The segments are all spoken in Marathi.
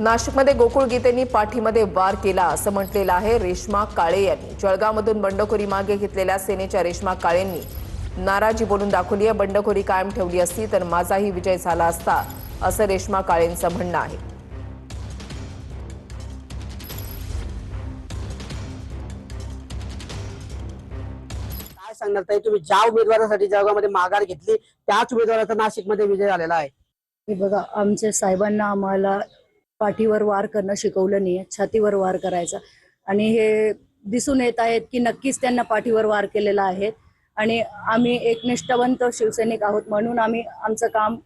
नाशिकमध्ये गोकुळ गीतेंनी पाठीमध्ये वार केला असं म्हटलेलं आहे रेश्मा काळे यांनी। जळगावमधून बंडखोरी मागे घेतलेल्या सेनेच्या रेश्मा काळेंनी नाराजी बोलून दाखवली आहे। बंडखोरी कायम ठेवली असती तर माझाही विजय झाला असता असं रेश्मा काळेंचं म्हणणं आहे। काय सांगणार ताई, तुम्ही ज्या उमेदवारासाठी जळगावमध्ये माघार घेतली त्याच उमेदवाराचा नाशिकमध्ये विजय झालेला आहे। हे बघा, आमच्या साहेबांना आम्हाला पाठीवर वार करणं शिकवलं नाही, छातीवर वार करायचा। आणि हे दिसून येत आहेत की नक्कीच त्यांना पाठीवर वार केलेला आहे। आणि आम्ही एक निष्ठावंत शिवसैनिक आहोत म्हणून आम्ही आमचं काम,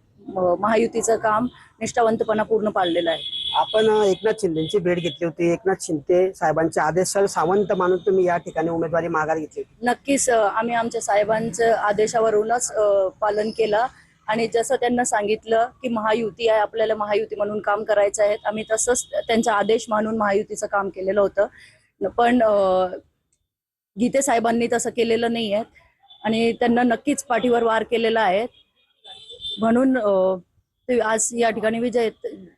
महायुतीचं काम निष्ठावंतपणा पूर्ण पाळलेलं आहे। आपण एकनाथ शिंदेची भेट घेतली होती। एकनाथ शिंदे साहेबांचे आदेश सावंत मानून तुम्ही या ठिकाणी उमेदवारी माघार घेतली होती। नक्कीच आम्ही आमच्या साहेबांच्या आदेशावरूनच पालन केलं। आणि जसं त्यांना सांगितलं की महायुती आहे, आपल्याला महायुती म्हणून काम करायचं आहे, आम्ही तसंच त्यांचा आदेश मानून महायुतीचं काम केलेलं होतं। पण गीते साहेबांनी तसं केलेलं नाही आहे आणि त्यांना नक्कीच पाठीवर वार केलेला आहे। म्हणून ते आज या ठिकाणी विजय,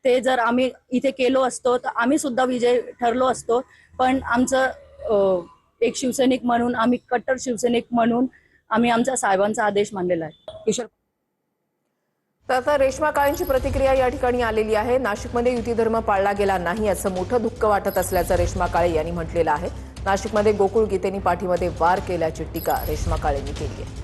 ते जर आम्ही इथे केलो असतो तर आम्ही सुद्धा विजय ठरलो असतो। पण आमचं एक शिवसैनिक म्हणून, आम्ही कट्टर शिवसैनिक म्हणून आम्ही आमच्या साहेबांचा आदेश मानलेला आहे। किशोर, तर आता रेश्मा काळेंची प्रतिक्रिया या ठिकाणी आलेली आहे। नाशिकमध्ये युती धर्म पाळला गेला नाही असं मोठं दुःख वाटत असल्याचं रेश्मा काळे यांनी म्हटलेलं आहे। नाशिकमध्ये गोकुळ गीतेंनी पाठीमध्ये वार केल्याची टीका रेश्मा काळेंनी केली आहे।